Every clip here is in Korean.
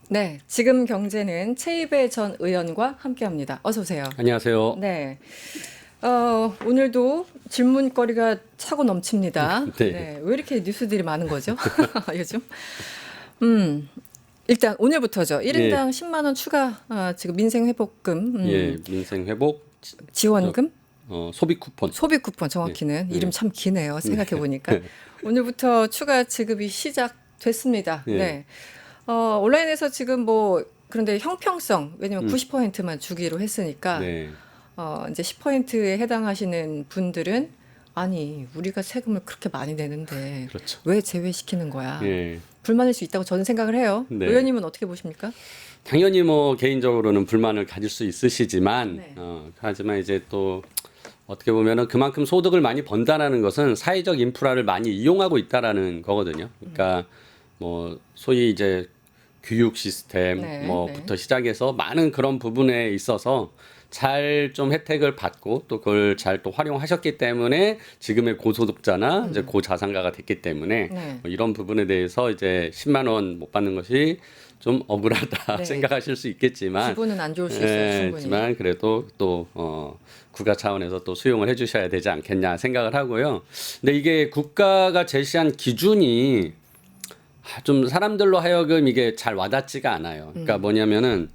네, 지금 경제는 최이배 전 의원과 함께합니다. 어서 오세요. 안녕하세요. 네, 오늘도 질문거리가 차고 넘칩니다. 네. 네, 왜 이렇게 뉴스들이 많은 거죠? 요즘? 음, 일단 오늘부터죠. 1인당 10만 원 추가 지금 민생회복금, 예, 민생 회복 지원금, 소비 쿠폰. 소비 쿠폰 정확히는 네. 이름 참 기네요. 생각해 보니까 오늘부터 추가 지급이 시작됐습니다. 예. 네. 온라인에서 지금 뭐 그런데 형평성 왜냐면 90%만 주기로 했으니까 네. 이제 10%에 해당하시는 분들은 아니 우리가 세금을 그렇게 많이 내는데 그렇죠. 왜 제외시키는 거야? 예. 불만일 수 있다고 저는 생각을 해요. 네. 의원님은 어떻게 보십니까? 당연히 뭐 개인적으로는 불만을 가질 수 있으시지만 네. 하지만 이제 또 어떻게 보면은 그만큼 소득을 많이 번다라는 것은 사회적 인프라를 많이 이용하고 있다라는 거거든요. 그러니까 뭐 소위 이제 교육 시스템 네, 뭐부터 시작해서 많은 그런 부분에 있어서 잘 좀 혜택을 받고 또 그걸 잘 또 활용하셨기 때문에 지금의 고소득자나 이제 고자산가가 됐기 때문에 네. 뭐 이런 부분에 대해서 이제 10만 원 못 받는 것이 좀 억울하다 네. 생각하실 수 있겠지만 기분은 안 좋을 수 있어요. 충분히. 하지만 그래도 또 국가 차원에서 또 수용을 해주셔야 되지 않겠냐 생각을 하고요. 근데 이게 국가가 제시한 기준이 좀 사람들로 하여금 이게 잘 와닿지가 않아요. 그러니까 뭐냐면은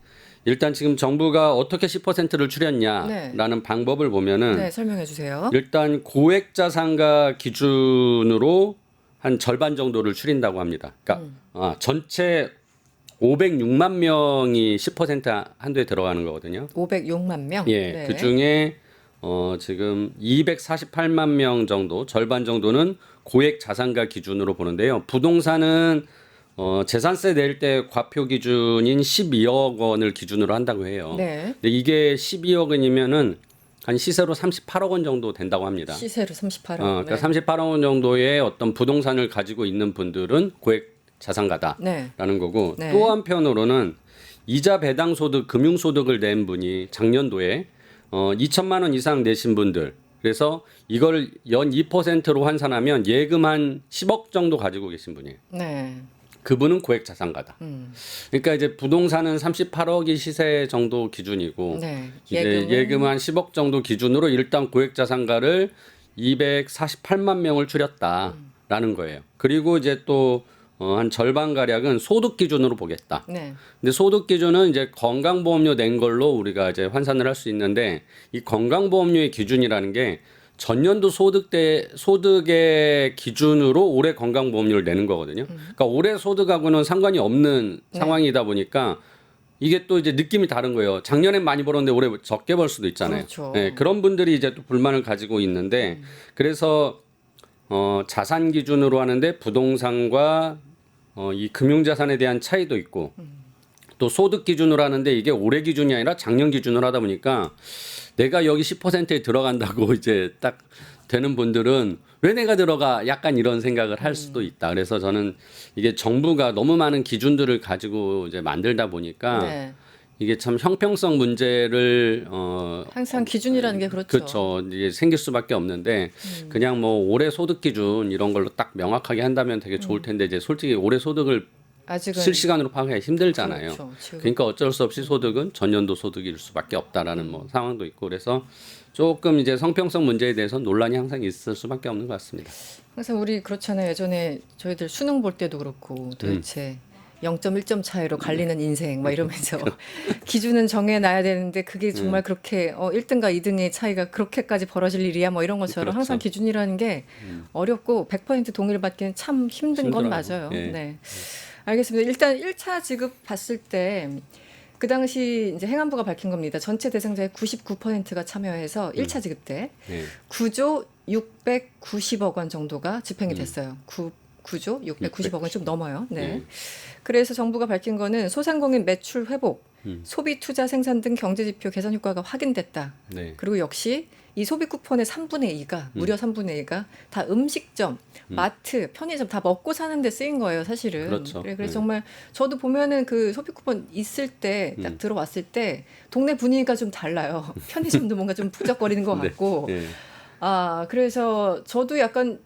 일단 지금 정부가 어떻게 10%를 줄였냐라는 네. 방법을 보면은 네, 설명해 주세요. 일단 고액자산가 기준으로 한 절반 정도를 줄인다고 합니다. 그러니까 전체 506만 명이 10% 한도에 들어가는 거거든요. 506만 명. 예, 네. 그 중에 지금 248만 명 정도, 절반 정도는 고액 자산가 기준으로 보는데요. 부동산은 재산세 낼 때 과표 기준인 12억 원을 기준으로 한다고 해요. 네. 근데 이게 12억 원이면은 한 시세로 38억 원 정도 된다고 합니다. 시세로 38억. 그러니까 네. 38억 원 정도의 어떤 부동산을 가지고 있는 분들은 고액 자산가다라는 네. 거고 네. 또 한편으로는 이자 배당 소득, 금융 소득을 낸 분이 작년도에 2천만 원 이상 내신 분들 그래서 이걸 연 2%로 환산하면 예금 한 10억 정도 가지고 계신 분이에요. 네. 그분은 고액 자산가다. 그러니까 이제 부동산은 38억이 시세 정도 기준이고 네. 이제 예금 한 10억 정도 기준으로 일단 고액 자산가를 248만 명을 줄였다라는 거예요. 그리고 이제 또 한 절반 가량은 소득 기준으로 보겠다. 네. 근데 소득 기준은 이제 건강보험료 낸 걸로 우리가 이제 환산을 할 수 있는데 이 건강보험료의 기준이라는 게 전년도 소득의 기준으로 올해 건강보험료를 내는 거거든요. 그러니까 올해 소득하고는 상관이 없는 상황이다 보니까 이게 또 이제 느낌이 다른 거예요. 작년엔 많이 벌었는데 올해 적게 벌 수도 있잖아요. 그렇죠. 네, 그런 분들이 이제 또 불만을 가지고 있는데 그래서 자산 기준으로 하는데 부동산과 이 금융자산에 대한 차이도 있고 또 소득 기준으로 하는데 이게 올해 기준이 아니라 작년 기준으로 하다 보니까 내가 여기 10%에 들어간다고 이제 딱 되는 분들은 왜 내가 들어가 약간 이런 생각을 할 수도 있다. 그래서 저는 이게 정부가 너무 많은 기준들을 가지고 이제 만들다 보니까 네. 이게 참 형평성 문제를 항상 기준이라는 게 그렇죠. 그렇죠. 이게 생길 수밖에 없는데 그냥 뭐 올해 소득 기준 이런 걸로 딱 명확하게 한다면 되게 좋을 텐데 이제 솔직히 올해 소득을 아직은 실시간으로 파악하기 힘들잖아요. 그렇죠. 지금. 그러니까 어쩔 수 없이 소득은 전년도 소득일 수밖에 없다라는 뭐 상황도 있고 그래서 조금 이제 성평성 문제에 대해서 논란이 항상 있을 수밖에 없는 것 같습니다. 항상 우리 그렇잖아요. 예전에 저희들 수능 볼 때도 그렇고 도대체 0.1점 차이로 갈리는 인생 막 이러면서 기준은 정해놔야 되는데 그게 정말 그렇게 1등과 2등의 차이가 그렇게까지 벌어질 일이야 뭐 이런 것처럼 그렇죠. 항상 기준이라는 게 어렵고 100% 동일받기는 참 힘든 건 맞아요. 힘들어요. 예. 네. 알겠습니다. 일단 1차 지급 봤을 때 그 당시 이제 행안부가 밝힌 겁니다. 전체 대상자의 99%가 참여해서 1차 지급 때 네. 9조 690억 원 정도가 집행이 됐어요. 9조 690억 원 좀 넘어요. 네. 네. 그래서 정부가 밝힌 거는 소상공인 매출 회복, 소비 투자 생산 등 경제 지표 개선 효과가 확인됐다. 네. 그리고 역시 이 소비 쿠폰의 3분의 2가 무려 3분의 2가 다 음식점, 마트, 편의점 다 먹고 사는 데 쓰인 거예요, 사실은. 그렇죠. 그래서 네. 정말 저도 보면은 그 소비 쿠폰 있을 때 딱 들어왔을 때 동네 분위기가 좀 달라요. 편의점도 뭔가 좀 북적거리는 것 같고. 네. 그래서 저도 약간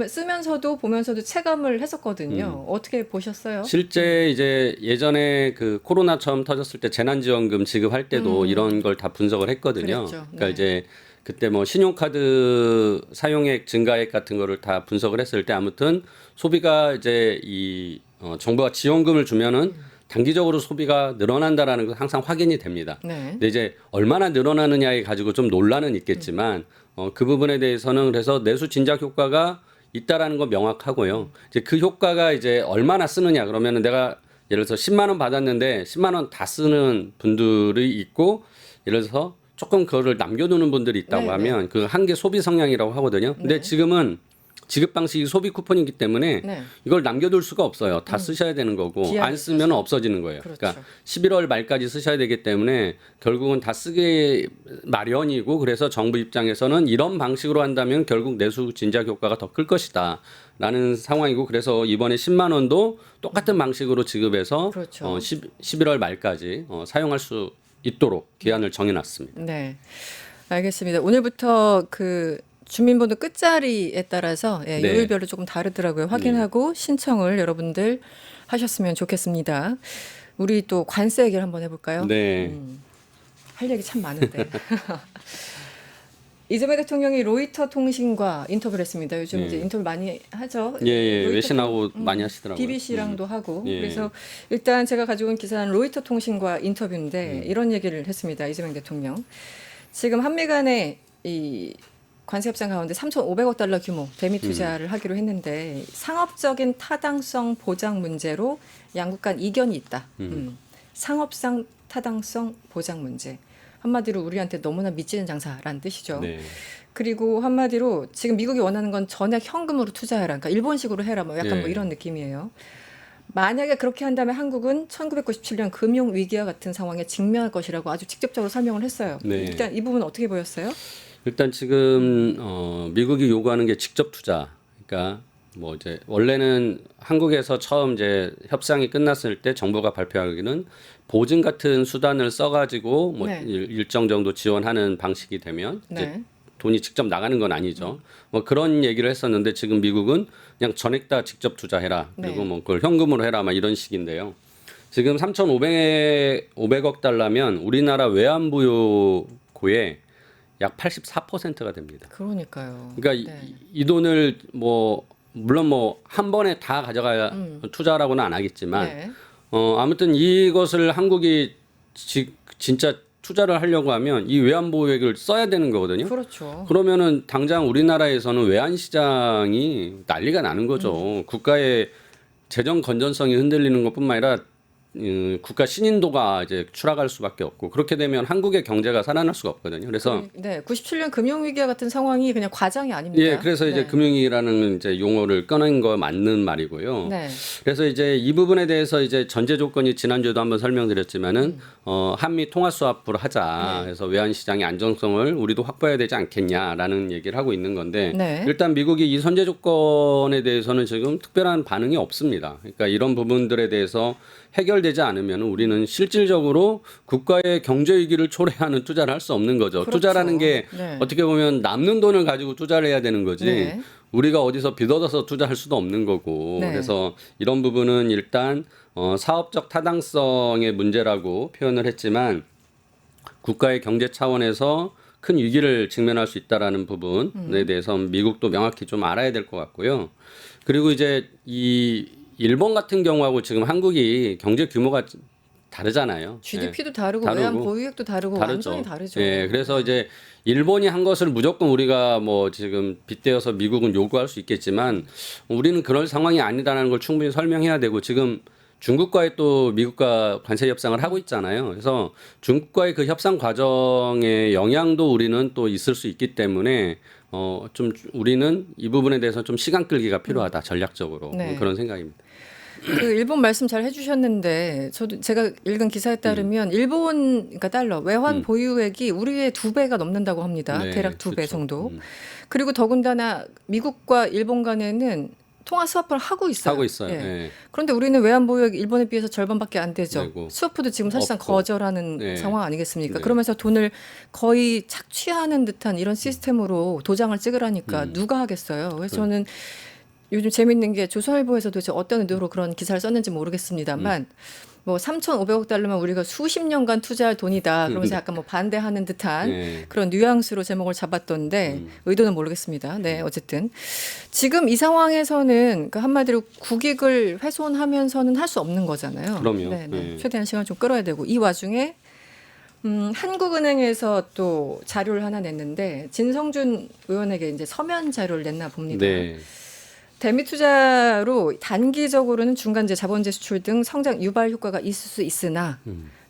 쓰면서도 보면서도 체감을 했었거든요. 어떻게 보셨어요? 실제 이제 예전에 그 코로나 처음 터졌을 때 재난지원금 지급할 때도 이런 걸 다 분석을 했거든요. 그랬죠. 그러니까 네. 이제 그때 뭐 신용카드 사용액 증가액 같은 거를 다 분석을 했을 때 아무튼 소비가 이제 정부가 지원금을 주면은 단기적으로 소비가 늘어난다라는 건 항상 확인이 됩니다. 네. 근데 이제 얼마나 늘어나느냐에 가지고 좀 논란은 있겠지만 그 부분에 대해서는 그래서 내수 진작 효과가 있다라는 건 명확하고요. 이제 그 효과가 이제 얼마나 쓰느냐 그러면은 내가 예를 들어서 10만 원 받았는데 10만 원 다 쓰는 분들이 있고 예를 들어서 조금 그거를 남겨두는 분들이 있다고 네, 하면 그 한계 소비 성향이라고 하거든요. 근데 지금은 지급 방식이 소비 쿠폰이기 때문에 네. 이걸 남겨둘 수가 없어요. 다 쓰셔야 되는 거고 기한이 안 쓰면 없어지는 거예요. 그렇죠. 그러니까 11월 말까지 쓰셔야 되기 때문에 결국은 다 쓰기 마련이고 그래서 정부 입장에서는 이런 방식으로 한다면 결국 내수 진작 효과가 더 클 것이다. 라는 상황이고 그래서 이번에 10만 원도 똑같은 방식으로 지급해서 그렇죠. 11월 말까지 사용할 수 있도록 기한을 정해놨습니다. 네. 알겠습니다. 오늘부터 그 주민번호 끝자리에 따라서 네. 요일별로 조금 다르더라고요. 확인하고 신청을 여러분들 하셨으면 좋겠습니다. 우리 또 관세 얘기를 한번 해볼까요? 네. 할 얘기 참 많은데. 이재명 대통령이 로이터 통신과 인터뷰를 했습니다. 요즘 이제 인터뷰 많이 하죠. 예, 로이터 외신하고 많이 하시더라고요. BBC랑도 하고. 예. 그래서 일단 제가 가지고 온 기사는 로이터 통신과 인터뷰인데 이런 얘기를 했습니다. 이재명 대통령. 지금 한미 간의 이 관세 협상 가운데 3,500억 달러 규모 대미 투자를 하기로 했는데 상업적인 타당성 보장 문제로 양국 간 이견이 있다. 상업상 타당성 보장 문제. 한마디로 우리한테 너무나 미치는 장사라는 뜻이죠. 네. 그리고 한마디로 지금 미국이 원하는 건 전액 현금으로 투자해라. 그러니까 일본식으로 해라. 뭐 약간 뭐 네. 이런 느낌이에요. 만약에 그렇게 한다면 한국은 1997년 금융 위기와 같은 상황에 직면할 것이라고 아주 직접적으로 설명을 했어요. 네. 일단 이 부분 어떻게 보였어요? 일단 지금 미국이 요구하는 게 직접 투자. 그러니까 뭐 이제 원래는 한국에서 처음 이제 협상이 끝났을 때 정부가 발표하기는 보증 같은 수단을 써가지고 뭐 네. 일정 정도 지원하는 방식이 되면 이제 네. 돈이 직접 나가는 건 아니죠. 뭐 그런 얘기를 했었는데 지금 미국은 그냥 전액 다 직접 투자해라. 그리고 네. 뭐 그걸 현금으로 해라. 막 이런 식인데요. 지금 3,500억 달러면 우리나라 외환보유고의 약 84%가 됩니다. 그러니까요. 그러니까 네. 이 돈을 뭐 물론 뭐 한 번에 다 가져가야 투자라고는 안 하겠지만 네. 아무튼 이것을 한국이 진짜 투자를 하려고 하면 이 외환 보유액을 써야 되는 거거든요. 그렇죠. 그러면은 당장 우리나라에서는 외환 시장이 난리가 나는 거죠. 국가의 재정 건전성이 흔들리는 것뿐만 아니라 국가 신인도가 이제 추락할 수밖에 없고 그렇게 되면 한국의 경제가 살아날 수가 없거든요. 그래서 네, 97년 금융위기와 같은 상황이 그냥 과장이 아닙니다. 예, 그래서 이제 네. 금융위기라는 이제 용어를 꺼낸 거 맞는 말이고요. 네. 그래서 이제 이 부분에 대해서 이제 전제 조건이 지난주에도 한번 설명드렸지만은 한미 통화 수합을 하자. 네. 그래서 외환 시장의 안정성을 우리도 확보해야 되지 않겠냐라는 얘기를 하고 있는 건데 네. 일단 미국이 이 선제 조건에 대해서는 지금 특별한 반응이 없습니다. 그러니까 이런 부분들에 대해서 해결되지 않으면 우리는 실질적으로 국가의 경제 위기를 초래하는 투자를 할 수 없는 거죠. 그렇죠. 투자라는 게 네. 어떻게 보면 남는 돈을 가지고 투자를 해야 되는 거지. 네. 우리가 어디서 빚 얻어서 투자할 수도 없는 거고. 네. 그래서 이런 부분은 일단 사업적 타당성의 문제라고 표현을 했지만 국가의 경제 차원에서 큰 위기를 직면할 수 있다라는 부분에 대해서 미국도 명확히 좀 알아야 될 것 같고요. 그리고 이제 이 일본 같은 경우하고 지금 한국이 경제 규모가 다르잖아요. GDP도 다르고 다르고 외환 보유액도 다르고 완전히 다르죠. 예, 그래서 이제 일본이 한 것을 무조건 우리가 뭐 지금 빗대어서 미국은 요구할 수 있겠지만 우리는 그럴 상황이 아니다라는 걸 충분히 설명해야 되고 지금 중국과의 또 미국과 관세 협상을 하고 있잖아요. 그래서 중국과의 그 협상 과정의 영향도 우리는 또 있을 수 있기 때문에 좀 우리는 이 부분에 대해서 좀 시간 끌기가 필요하다 전략적으로 네. 그런 생각입니다. 그 일본 말씀 잘 해주셨는데 저도 제가 읽은 기사에 따르면 일본 그러니까 달러 외환 보유액이 우리의 2배가 넘는다고 합니다. 네, 대략 2배 그렇죠. 정도. 그리고 더군다나 미국과 일본 간에는 통화 스와프를 하고 있어요. 하고 있어요. 예. 예. 그런데 우리는 외환보유액 일본에 비해서 절반밖에 안 되죠. 되고. 스와프도 지금 사실상 없고. 거절하는 네. 상황 아니겠습니까? 네. 그러면서 돈을 거의 착취하는 듯한 이런 시스템으로 도장을 찍으라니까 누가 하겠어요. 그래서 저는 요즘 재밌는 게 조선일보에서 도대체 어떤 의도로 그런 기사를 썼는지 모르겠습니다만 뭐 3,500억 달러면 우리가 수십 년간 투자할 돈이다. 그러면서 약간 뭐 반대하는 듯한 네. 그런 뉘앙스로 제목을 잡았던데 의도는 모르겠습니다. 네, 어쨌든 지금 이 상황에서는 그 한마디로 국익을 훼손하면서는 할 수 없는 거잖아요. 그럼요. 네, 네. 네. 최대한 시간 좀 끌어야 되고 이 와중에 한국은행에서 또 자료를 하나 냈는데 진성준 의원에게 이제 서면 자료를 냈나 봅니다. 네. 대미 투자로 단기적으로는 중간재, 자본재 수출 등 성장 유발 효과가 있을 수 있으나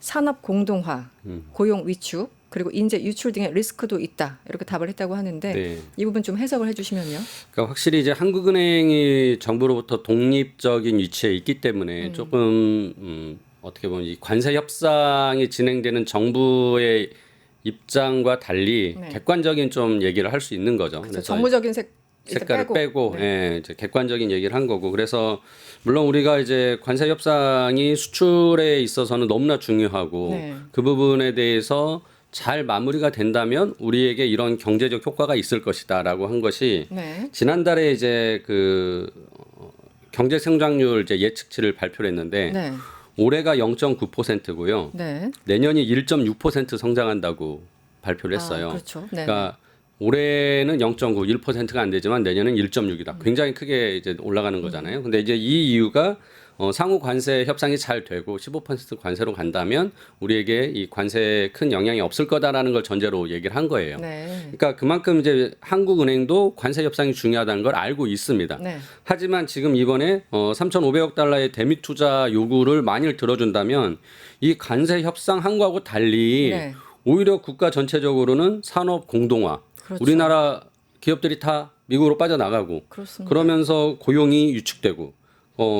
산업 공동화, 고용 위축, 그리고 인재 유출 등의 리스크도 있다. 이렇게 답을 했다고 하는데 네. 이 부분 좀 해석을 해주시면요. 그러니까 확실히 이제 한국은행이 정부로부터 독립적인 위치에 있기 때문에 조금 어떻게 보면 이 관세 협상이 진행되는 정부의 입장과 달리 네. 객관적인 좀 얘기를 할 수 있는 거죠. 그래서 정무적인 색깔을 빼고 네. 예, 이제 객관적인 얘기를 한 거고 그래서 물론 우리가 이제 관세 협상이 수출에 있어서는 너무나 중요하고 네. 그 부분에 대해서 잘 마무리가 된다면 우리에게 이런 경제적 효과가 있을 것이다라고 한 것이 네. 지난달에 이제 그 경제 성장률 이제 예측치를 발표를 했는데 네. 올해가 0.9%고요. 네. 내년이 1.6% 성장한다고 발표를 했어요. 아, 그렇죠. 네. 그러니까 올해는 0.9, 1%가 안 되지만 내년은 1.6이다. 굉장히 크게 이제 올라가는 거잖아요. 근데 이제 이 이유가 상호 관세 협상이 잘 되고 15% 관세로 간다면 우리에게 이 관세에 큰 영향이 없을 거다라는 걸 전제로 얘기를 한 거예요. 네. 그러니까 그만큼 이제 한국은행도 관세 협상이 중요하다는 걸 알고 있습니다. 네. 하지만 지금 이번에 3,500억 달러의 대미 투자 요구를 만일 들어준다면 이 관세 협상 한 거하고 달리 네. 오히려 국가 전체적으로는 산업 공동화, 그렇죠. 우리나라 기업들이 다 미국으로 빠져나가고 그렇습니다. 그러면서 고용이 유축되고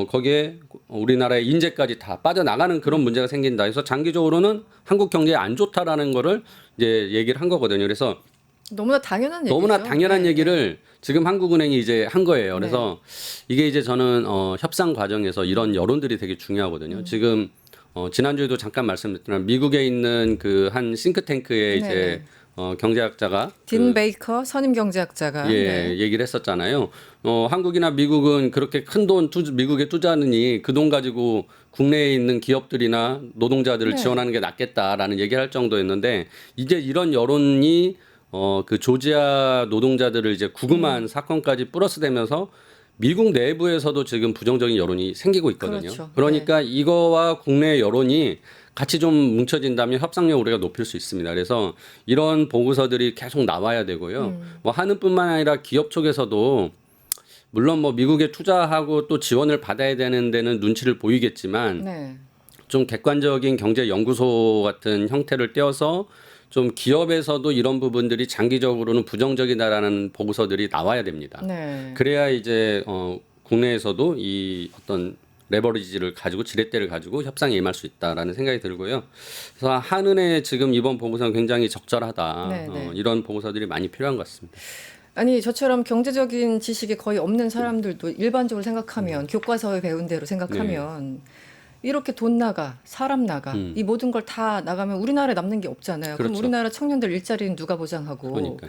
거기에 우리나라의 인재까지 다 빠져나가는 그런 문제가 생긴다. 그래서 장기적으로는 한국 경제에 안 좋다라는 거를 이제 얘기를 한 거거든요. 그래서 너무나 당연한 얘기죠. 너무나 당연한 네. 얘기를 지금 한국은행이 이제 한 거예요. 그래서 이게 이제 저는 협상 과정에서 이런 여론들이 되게 중요하거든요. 지금 지난주에도 잠깐 말씀드렸지만 미국에 있는 그 한 싱크탱크의 네. 이제 경제학자가 딘 베이커 선임 경제학자가 예, 네. 얘기를 했었잖아요. 한국이나 미국은 그렇게 큰 돈 미국에 투자하느니 그 돈 가지고 국내에 있는 기업들이나 노동자들을 네. 지원하는 게 낫겠다라는 얘기를 할 정도였는데 이제 이런 여론이 그 조지아 노동자들을 이제 구금한 사건까지 플러스되면서 미국 내부에서도 지금 부정적인 여론이 생기고 있거든요. 그렇죠. 그러니까 이거와 국내 여론이 같이 좀 뭉쳐진다면 협상력 우리가 높일 수 있습니다. 그래서 이런 보고서들이 계속 나와야 되고요. 뭐 하는뿐만 아니라 기업 쪽에서도 물론 뭐 미국에 투자하고 또 지원을 받아야 되는 데는 눈치를 보이겠지만 네. 좀 객관적인 경제 연구소 같은 형태를 떼어서 좀 기업에서도 이런 부분들이 장기적으로는 부정적이다라는 보고서들이 나와야 됩니다. 네. 그래야 이제 국내에서도 이 어떤 레버리지를 가지고 지렛대를 가지고 협상에 임할 수 있다라는 생각이 들고요. 그래서 한은의 지금 이번 보고서는 굉장히 적절하다. 네, 네. 이런 보고서들이 많이 필요한 것 같습니다. 아니 저처럼 경제적인 지식이 거의 없는 사람들도 일반적으로 생각하면 교과서에 배운 대로 생각하면 이렇게 돈 나가 사람 나가 이 모든 걸 다 나가면 우리나라에 남는 게 없잖아요. 그럼 그렇죠. 우리나라 청년들 일자리는 누가 보장하고 그러니까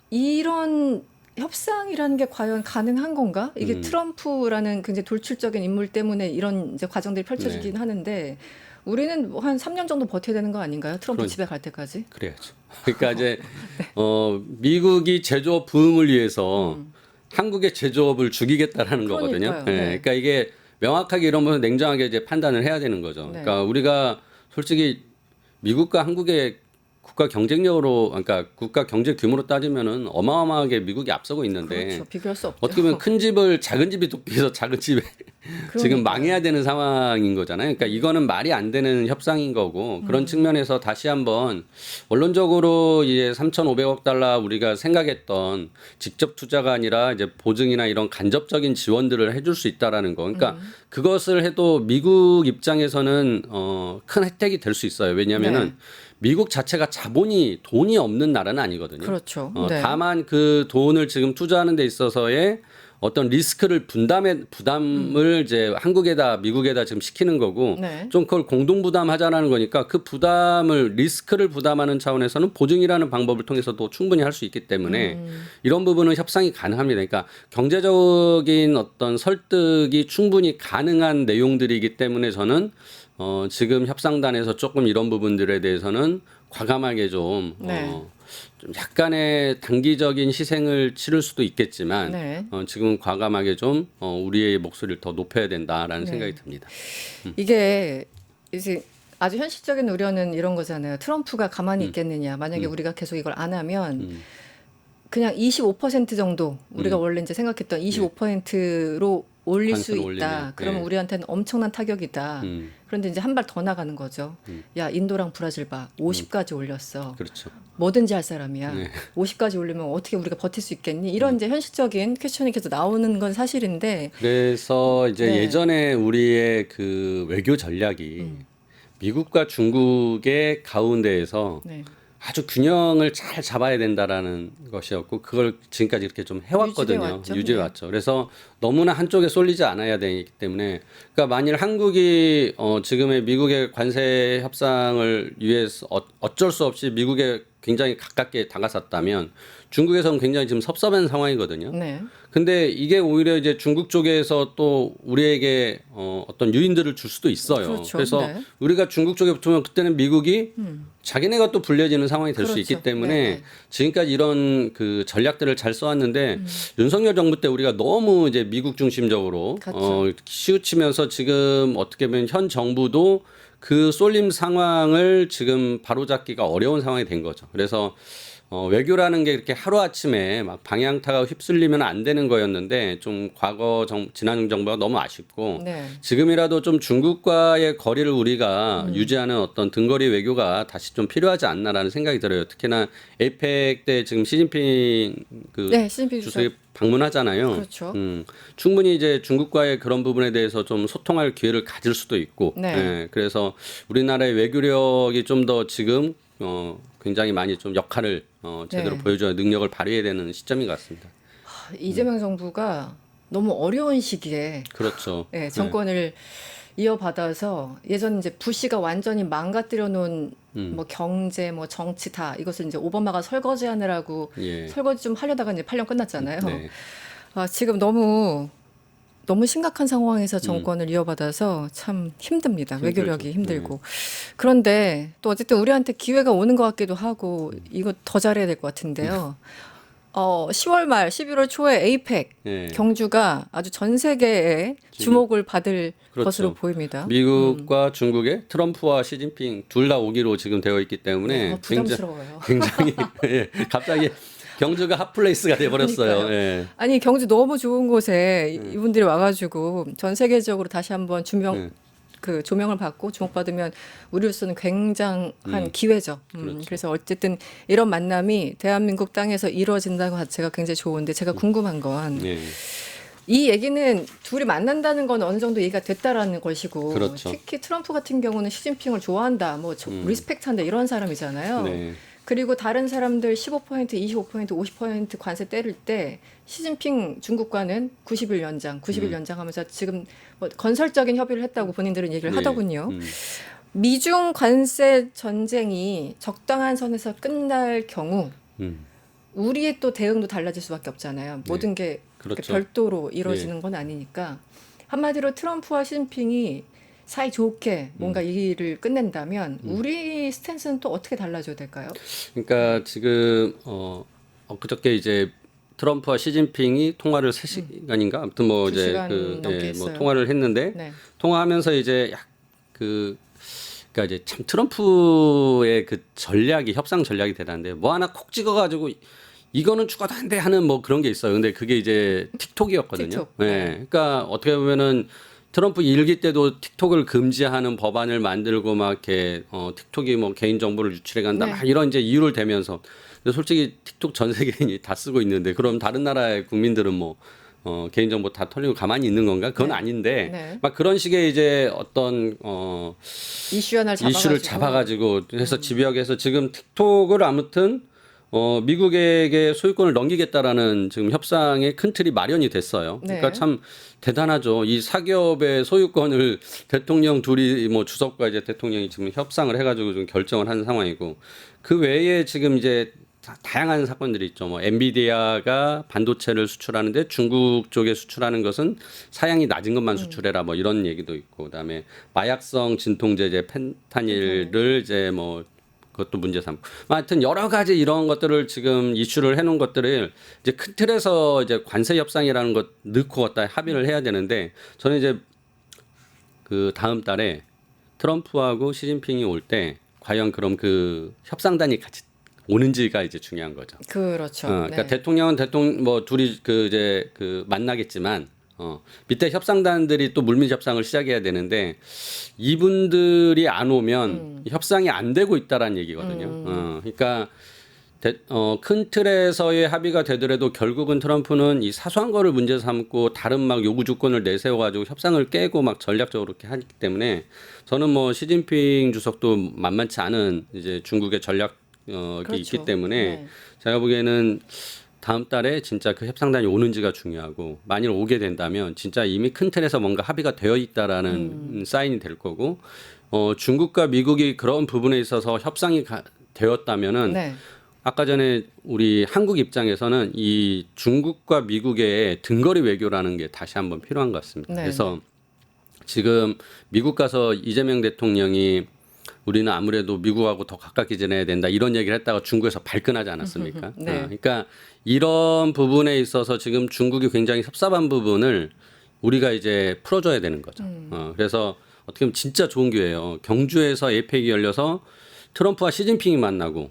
이런 협상이라는 게 과연 가능한 건가? 이게 트럼프라는 굉장히 돌출적인 인물 때문에 이런 이제 과정들이 펼쳐지긴 하는데 우리는 뭐 한 3년 정도 버텨야 되는 거 아닌가요? 트럼프 집에 갈 때까지? 그래야죠. 그러니까 이제 미국이 제조업 부흥을 위해서 한국의 제조업을 죽이겠다라는 거거든요. 그러니까요. 네. 네. 그러니까 이게 명확하게 이런 부분 냉정하게 이제 판단을 해야 되는 거죠. 네. 그러니까 우리가 솔직히 미국과 한국의 국가 경쟁력으로 그러니까 국가 경제 규모로 따지면은 어마어마하게 미국이 앞서고 있는데 그렇죠. 비교할 수 없죠. 어떻게 보면 큰 집을 작은 집이 돕기위해서 작은 집에 지금 그러니까요. 망해야 되는 상황인 거잖아요. 그러니까 이거는 말이 안 되는 협상인 거고 그런 측면에서 다시 한번 원론적으로 이제 3,500억 달러 우리가 생각했던 직접 투자가 아니라 이제 보증이나 이런 간접적인 지원들을 해줄 수 있다라는 거. 그러니까 그것을 해도 미국 입장에서는 큰 혜택이 될 수 있어요. 왜냐하면은 네. 미국 자체가 자본이 돈이 없는 나라는 아니거든요. 그렇죠. 다만 그 돈을 지금 투자하는 데 있어서의 어떤 리스크를 부담을 이제 한국에다 미국에다 지금 시키는 거고 네. 좀 그걸 공동 부담하자라는 거니까 그 부담을 리스크를 부담하는 차원에서는 보증이라는 방법을 통해서도 충분히 할 수 있기 때문에 이런 부분은 협상이 가능합니다. 그러니까 경제적인 어떤 설득이 충분히 가능한 내용들이기 때문에 저는 지금 협상단에서 조금 이런 부분들에 대해서는 과감하게 좀 네. 좀 약간의 단기적인 희생을 치를 수도 있겠지만 네. 지금은 과감하게 좀 우리의 목소리를 더 높여야 된다라는 네. 생각이 듭니다. 이게 이제 아주 현실적인 우려는 이런 거잖아요. 트럼프가 가만히 있겠느냐. 만약에 우리가 계속 이걸 안 하면 그냥 25% 정도 우리가 원래 이제 생각했던 25%로 올릴 수 관세를 있다. 올리면, 그러면 네. 우리한테는 엄청난 타격이다. 그런데 이제 한 발 더 나가는 거죠. 야, 인도랑 브라질 봐. 50까지 올렸어. 그렇죠. 뭐든지 할 사람이야. 네. 50까지 올리면 어떻게 우리가 버틸 수 있겠니? 이런 이제 현실적인 퀘스천이 계속 나오는 건 사실인데. 그래서 이제 네. 예전에 우리의 그 외교 전략이 미국과 중국의 가운데에서 네. 아주 균형을 잘 잡아야 된다라는 것이었고 그걸 지금까지 이렇게 좀 해왔거든요. 유지해왔죠. 유지해왔죠. 그래서 너무나 한쪽에 쏠리지 않아야 되기 때문에 그러니까 만일 한국이 지금의 미국의 관세 협상을 위해서 어쩔 수 없이 미국에 굉장히 가깝게 다가섰다면 중국에서는 굉장히 지금 섭섭한 상황이거든요. 네. 근데 이게 오히려 이제 중국 쪽에서 또 우리에게 어떤 유인들을 줄 수도 있어요. 그렇죠. 그래서 네. 우리가 중국 쪽에 붙으면 그때는 미국이 자기네가 또 불리해지는 상황이 될 수 그렇죠. 있기 때문에 네. 지금까지 이런 그 전략들을 잘 써왔는데 윤석열 정부 때 우리가 너무 이제 미국 중심적으로 그렇죠. 치우치면서 지금 어떻게 보면 현 정부도 그 쏠림 상황을 지금 바로잡기가 어려운 상황이 된 거죠. 그래서 외교라는 게 이렇게 하루아침에 막 방향타가 휩쓸리면 안 되는 거였는데 좀 지난 정부가 너무 아쉽고 네. 지금이라도 좀 중국과의 거리를 우리가 유지하는 어떤 등거리 외교가 다시 좀 필요하지 않나라는 생각이 들어요. 특히나 에이펙 때 지금 시진핑 그 네, 시진핑 주석이 방문하잖아요. 그렇죠. 충분히 이제 중국과의 그런 부분에 대해서 좀 소통할 기회를 가질 수도 있고, 네. 예, 그래서 우리나라의 외교력이 좀 더 지금 굉장히 많이 좀 역할을 제대로 네. 보여줘야 능력을 발휘해야 되는 시점인 것 같습니다. 이재명 정부가 너무 어려운 시기에 그렇죠. 예, 정권을 이어받아서 예전 이제 부시가 완전히 망가뜨려 놓은 뭐 경제 뭐 정치 다 이것을 이제 오바마가 설거지하느라고 예. 설거지 좀 하려다가 이제 8년 끝났잖아요. 네. 지금 너무 심각한 상황에서 정권을 이어받아서 참 힘듭니다. 힘들죠. 외교력이 힘들고. 그런데 또 어쨌든 우리한테 기회가 오는 것 같기도 하고 이거 더 잘해야 될 것 같은데요. 10월 말 11월 초에 에이펙 예. 경주가 아주 전 세계에 주목을 받을 그렇죠. 것으로 보입니다. 미국과 중국의 트럼프와 시진핑 둘 다 오기로 지금 되어 있기 때문에 부담스러워요. 굉장히 예, 갑자기 경주가 핫플레이스가 돼버렸어요. 그러니까요. 예. 아니 경주 너무 좋은 곳에 이분들이 와가지고 전 세계적으로 다시 한번 조명을 받고 주목받으면 우리로서는 굉장한 기회죠. 그렇죠. 그래서 어쨌든 이런 만남이 대한민국 땅에서 이루어진다는 것 자체가 굉장히 좋은데 제가 궁금한 건 예. 이 얘기는 둘이 만난다는 건 어느 정도 얘기가 됐다라는 것이고 그렇죠. 특히 트럼프 같은 경우는 시진핑을 좋아한다, 뭐 리스펙트한다 이런 사람이잖아요. 네. 그리고 다른 사람들 15%, 25%, 50% 관세 때릴 때 시진핑 중국과는 90일 연장 하면서 지금 뭐 건설적인 협의를 했다고 본인들은 얘기를 네. 하더군요. 미중 관세 전쟁이 적당한 선에서 끝날 경우 우리의 또 대응도 달라질 수밖에 없잖아요. 모든 게 그렇죠. 별도로 이루어지는 건 아니니까 한마디로 트럼프와 시진핑이 사이 좋게 뭔가 이 일을 끝낸다면 우리 스탠스는 또 어떻게 달라져야 될까요? 그러니까 지금 엊그저께 이제 트럼프와 시진핑이 통화를 3시간인가 아무튼 뭐 이제 2시간 넘게 뭐 했어요. 통화를 했는데 네. 통화하면서 이제 그러니까 이제 참 트럼프의 그 전략이 협상 전략이 대단한데 뭐 하나 콕 찍어가지고 이거는 죽어도 안 돼 하는 뭐 그런 게 있어요. 근데 그게 이제 틱톡이었거든요. 틱톡. 네. 그러니까 어떻게 보면은 트럼프 일기 때도 틱톡을 금지하는 법안을 만들고 막 이렇게 틱톡이 뭐 개인 정보를 유출해 간다 네. 막 이런 이제 이유를 대면서 근데 솔직히 틱톡 전 세계인이 다 쓰고 있는데 그럼 다른 나라의 국민들은 뭐 개인 정보 다 털리고 가만히 있는 건가? 그건 아닌데 네. 막 그런 식의 이제 어떤 이슈 하나를 이슈를 잡아가지고 해서 집약해서 지금 틱톡을 아무튼 미국에게 소유권을 넘기겠다라는 지금 협상의 큰 틀이 마련이 됐어요. 그러니까 네. 참 대단하죠. 이 사기업의 소유권을 대통령 둘이 뭐 주석과 이제 대통령이 지금 협상을 해가지고 좀 결정을 한 상황이고 그 외에 지금 이제 다양한 사건들이 있죠. 뭐 엔비디아가 반도체를 수출하는데 중국 쪽에 수출하는 것은 사양이 낮은 것만 수출해라 뭐 이런 얘기도 있고 그다음에 마약성 진통제 이제 펜타닐을 이제 뭐 그것도 문제 삼고 하여튼 여러 가지 이런 것들을 지금 이슈를 해놓은 것들을 이제 큰 틀에서 이제 관세 협상이라는 것 넣고 갖다 합의를 해야 되는데 저는 이제 그 다음 달에 트럼프하고 시진핑이 올 때 과연 그럼 그 협상단이 같이 오는지가 이제 중요한 거죠. 그렇죠. 그러니까 네. 대통령은 대통령 뭐 둘이 그 이제 그 만나겠지만 밑에 협상단들이 또 물밑 협상을 시작해야 되는데 이분들이 안 오면 협상이 안 되고 있다라는 얘기거든요. 그러니까 큰 틀에서의 합의가 되더라도 결국은 트럼프는 이 사소한 거를 문제 삼고 다른 막 요구 조건을 내세워가지고 협상을 깨고 막 전략적으로 이렇게 하기 때문에 저는 뭐 시진핑 주석도 만만치 않은 이제 중국의 전략 그렇죠. 있기 때문에 네. 제가 보기에는 다음 달에 진짜 그 협상단이 오는지가 중요하고 만일 오게 된다면 진짜 이미 큰 틀에서 뭔가 합의가 되어 있다라는 사인이 될 거고 중국과 미국이 그런 부분에 있어서 협상이 되었다면은 네. 아까 전에 우리 한국 입장에서는 이 중국과 미국의 등거리 외교라는 게 다시 한번 필요한 것 같습니다. 네. 그래서 지금 미국 가서 이재명 대통령이 우리는 아무래도 미국하고 더 가깝게 지내야 된다 이런 얘기를 했다가 중국에서 발끈하지 않았습니까? 네. 그러니까 이런 부분에 있어서 지금 중국이 굉장히 섭섭한 부분을 우리가 이제 풀어줘야 되는 거죠. 그래서 어떻게 보면 진짜 좋은 기회예요. 경주에서 에이펙이 열려서 트럼프와 시진핑이 만나고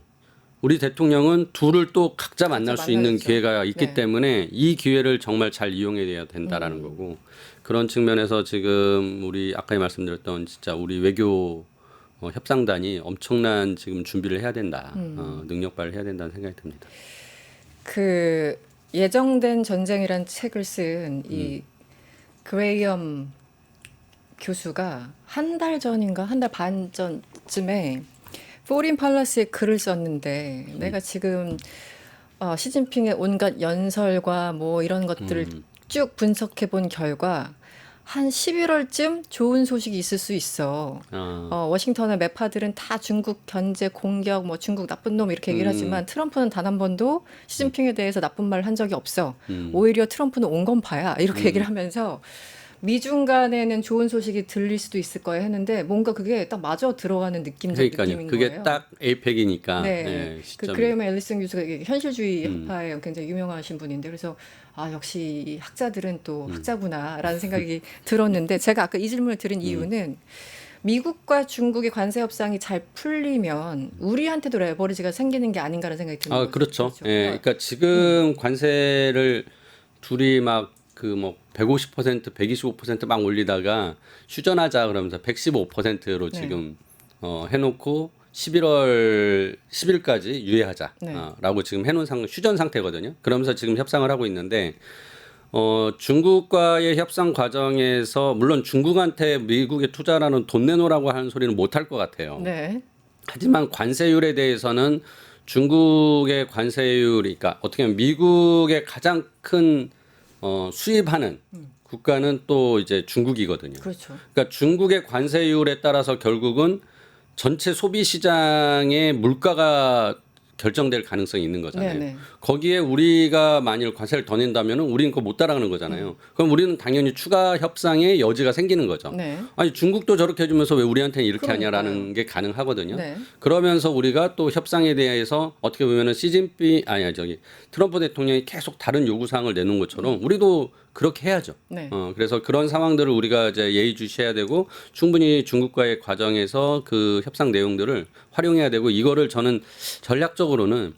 우리 대통령은 둘을 또 각자 만날 수 있는 만나야죠. 기회가 있기 네. 때문에 이 기회를 정말 잘 이용해야 된다라는 거고 그런 측면에서 지금 우리 아까 말씀드렸던 진짜 우리 외교 협상단이 엄청난 지금 준비를 해야 된다. 능력 발휘해야 된다는 생각이 듭니다. 그 예정된 전쟁이란 책을 쓴 이 그레이엄 교수가 한 달 전인가 한 달 반 전쯤에 포린 팔러스에 글을 썼는데 내가 지금 시진핑의 온갖 연설과 뭐 이런 것들을 쭉 분석해 본 결과 한 11월쯤 좋은 소식이 있을 수 있어. 워싱턴의 매파들은 다 중국 견제 공격, 뭐 중국 나쁜 놈 이렇게 얘기를 하지만 트럼프는 단 한 번도 시진핑에 대해서 나쁜 말 한 적이 없어. 오히려 트럼프는 온건파야 이렇게 얘기를 하면서 미중 간에는 좋은 소식이 들릴 수도 있을 거야 했는데 뭔가 그게 딱 맞아 들어가는 그러니까요. 느낌인 그게 거예요. 딱 에이펙이니까. 네. 그 시점이. 그레이엄 앨리슨 교수가 이게 현실주의 학파에 굉장히 유명하신 분인데 그래서 역시 이 학자들은 또 학자구나라는 생각이 들었는데 제가 아까 이 질문을 드린 이유는 미국과 중국의 관세 협상이 잘 풀리면 우리한테도 레버리지가 생기는 게 아닌가라는 생각이 드는 거죠. 그렇죠. 예, 그러니까 지금 관세를 둘이 막 그 뭐 150%, 125%막 올리다가 휴전하자 그러면서 115%로 네. 지금 해놓고 11월 10일까지 유예하자 네. 라고 지금 해놓은 휴전 상태거든요. 그러면서 지금 협상을 하고 있는데 중국과의 협상 과정에서 물론 중국한테 미국에 투자라는 돈 내놓으라고 하는 소리는 못 할 것 같아요. 네. 하지만 관세율에 대해서는 중국의 관세율이 그러니까 어떻게 보면 미국의 가장 큰 수입하는 국가는 또 이제 중국이거든요. 그렇죠. 그러니까 중국의 관세율에 따라서 결국은 전체 소비 시장의 물가가 결정될 가능성이 있는 거잖아요. 네네. 거기에 우리가 만일 관세를 더 낸다면 우리는 그거 못 따라가는 거잖아요. 그럼 우리는 당연히 추가 협상의 여지가 생기는 거죠. 네. 아니 중국도 저렇게 해주면서 왜 우리한테는 이렇게 그러니까요. 하냐라는 게 가능하거든요. 네. 그러면서 우리가 또 협상에 대해서 어떻게 보면은 트럼프 대통령이 계속 다른 요구 사항을 내놓은 것처럼 우리도 그렇게 해야죠. 네. 그래서 그런 상황들을 우리가 이제 예의주시해야 되고 충분히 중국과의 과정에서 그 협상 내용들을 활용해야 되고 이거를 저는 전략적으로는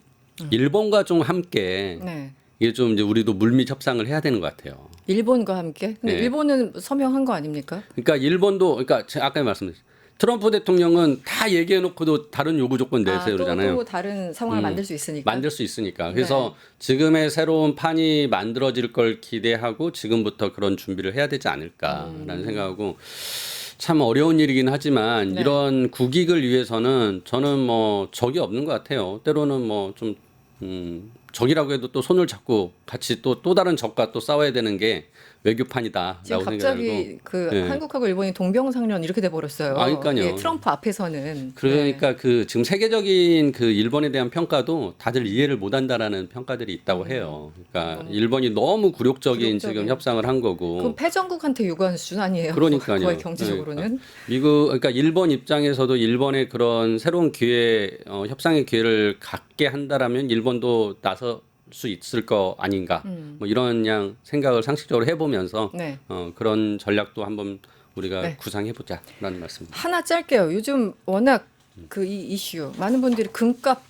일본과 좀 함께 네. 이게 좀 이제 우리도 물밑 협상을 해야 되는 것 같아요. 일본과 함께? 근데 네. 일본은 서명한 거 아닙니까? 그러니까 일본도 그러니까 제가 아까 말씀드렸죠. 트럼프 대통령은 다 얘기해놓고도 다른 요구 조건 내세요 그러잖아요. 또 다른 상황을 만들 수 있으니까. 만들 수 있으니까. 그래서 지금의 새로운 판이 만들어질 걸 기대하고 지금부터 그런 준비를 해야 되지 않을까라는 생각하고 참 어려운 일이긴 하지만 네. 이런 국익을 위해서는 저는 뭐 적이 없는 것 같아요. 때로는 뭐 좀 적이라고 해도 또 손을 잡고 같이 또 다른 적과 또 싸워야 되는 게 외교판이다라고 지금 갑자기 생각하고. 그 예. 한국하고 일본이 동병상련 이렇게 돼 버렸어요. 아, 그러니까요. 트럼프 앞에서는. 그러니까 그 지금 세계적인 그 일본에 대한 평가도 다들 이해를 못한다라는 평가들이 있다고 해요. 그러니까 일본이 너무 굴욕적인 지금 굴욕적인. 협상을 한 거고. 그럼 패전국한테 요구하는 수준 아니에요? 그러니까요. 거의 경제적으로는. 그러니까 일본 입장에서도 일본의 그런 새로운 기회, 협상의 기회를 갖게 한다라면 일본도 나설 수 있을 거 아닌가. 뭐 이런 그냥 생각을 상식적으로 해보면서 네. 그런 전략도 한번 우리가 네. 구상해보자라는 말씀입니다. 하나 짧게요. 요즘 워낙 그 이 이슈 많은 분들이 금값을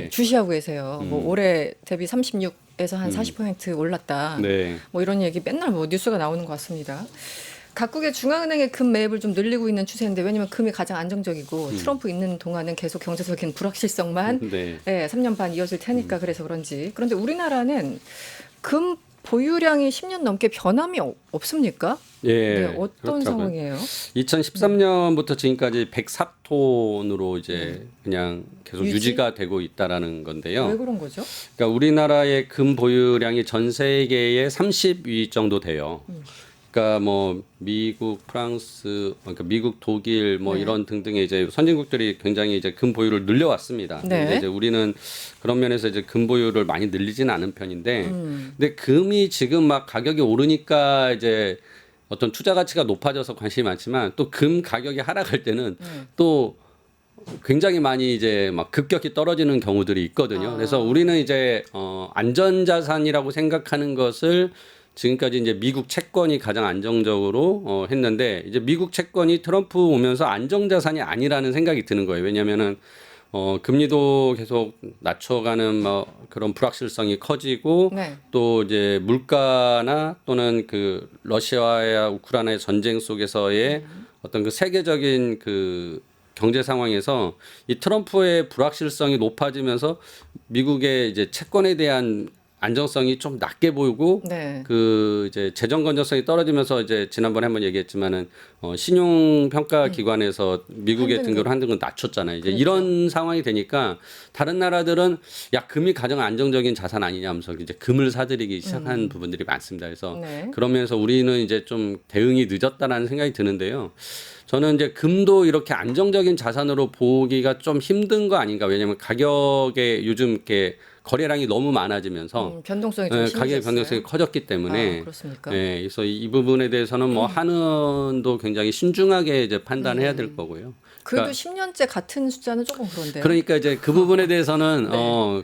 예. 주시하고 계세요. 뭐 올해 대비 36에서 한 40% 올랐다. 네. 뭐 이런 얘기 맨날 뭐 뉴스가 나오는 것 같습니다. 각국의 중앙은행의 금 매입을 좀 늘리고 있는 추세인데 왜냐하면 금이 가장 안정적이고 트럼프 있는 동안은 계속 경제적인 불확실성만 네. 3년 반 이어질 테니까 그래서 그런지. 그런데 우리나라는 금 보유량이 10년 넘게 변함이 없습니까? 예. 네, 어떤 그렇다고요. 상황이에요? 2013년부터 지금까지 104톤으로 이제 그냥 계속 유지가 되고 있다라는 건데요. 왜 그런 거죠? 그러니까 우리나라의 금 보유량이 전 세계의 30위 정도 돼요. 그러니까 뭐 미국, 프랑스, 그러니까 미국, 독일 뭐 네. 이런 등등의 이제 선진국들이 굉장히 이제 금 보유를 늘려왔습니다. 네. 근데 이제 우리는 그런 면에서 이제 금 보유를 많이 늘리지는 않은 편인데, 근데 금이 지금 막 가격이 오르니까 이제 어떤 투자 가치가 높아져서 관심이 많지만 또 금 가격이 하락할 때는 또 굉장히 많이 이제 막 급격히 떨어지는 경우들이 있거든요. 그래서 우리는 이제 안전자산이라고 생각하는 것을 지금까지 이제 미국 채권이 가장 안정적으로 했는데 이제 미국 채권이 트럼프 오면서 안정자산이 아니라는 생각이 드는 거예요. 왜냐하면은 금리도 계속 낮춰가는 뭐 그런 불확실성이 커지고 네. 또 이제 물가나 또는 그 러시아와 우크라이나의 전쟁 속에서의 어떤 그 세계적인 그 경제 상황에서 이 트럼프의 불확실성이 높아지면서 미국의 이제 채권에 대한 안정성이 좀 낮게 보이고 네. 그 이제 재정 건전성이 떨어지면서 이제 지난번에 한번 얘기했지만은 신용 평가 기관에서 미국의 등급을 한 등급 낮췄잖아요. 이제 이런 상황이 되니까 다른 나라들은 야 금이 가장 안정적인 자산 아니냐면서 이제 금을 사들이기 시작한 부분들이 많습니다. 그래서 네. 그러면서 우리는 이제 좀 대응이 늦었다라는 생각이 드는데요. 저는 이제 금도 이렇게 안정적인 자산으로 보기가 좀 힘든 거 아닌가. 왜냐하면 가격에 요즘 이렇게 거래량이 너무 많아지면서 변동성이 좀 심해졌어요. 가격의 변동성이 커졌기 때문에 그렇습니까? 그래서 이 부분에 대해서는 뭐 한은도 굉장히 신중하게 이제 판단해야 될 거고요. 그래도 10년째 같은 숫자는 조금 그런데요. 그러니까 이제 그 부분에 대해서는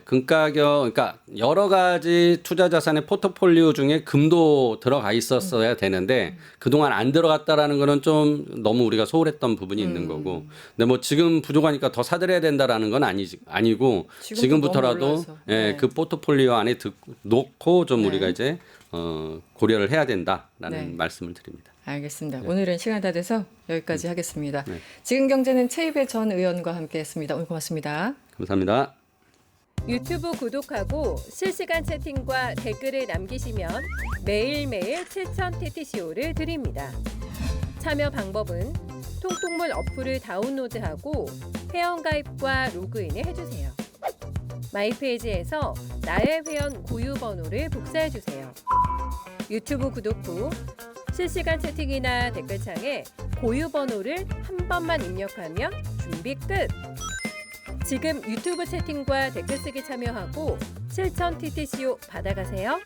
금 가격, 그러니까 여러 가지 투자 자산의 포트폴리오 중에 금도 들어가 있었어야 되는데 그동안 안 들어갔다라는 거는 좀 너무 우리가 소홀했던 부분이 있는 거고. 근데 뭐 지금 부족하니까 더 사들여야 된다라는 건 아니고 지금부터라도 너무 올라서. 네. 그 포트폴리오 안에 놓고 좀 우리가 이제 고려를 해야 된다라는 네. 말씀을 드립니다. 알겠습니다. 오늘은 시간 다 돼서 여기까지 하겠습니다. 네. 지금 경제는 최입의 전 의원과 함께했습니다. 오늘 고맙습니다. 감사합니다. 유튜브 구독하고 실시간 채팅과 댓글을 남기시면 매일매일 7천 TTCO를 드립니다. 참여 방법은 통통물 어플을 다운로드하고 회원가입과 로그인을 해주세요. 마이페이지에서 나의 회원 고유 번호를 복사해주세요. 유튜브 구독 후 실시간 채팅이나 댓글창에 고유 번호를 한 번만 입력하면 준비 끝! 지금 유튜브 채팅과 댓글 쓰기 참여하고 실천 TTCO 받아가세요.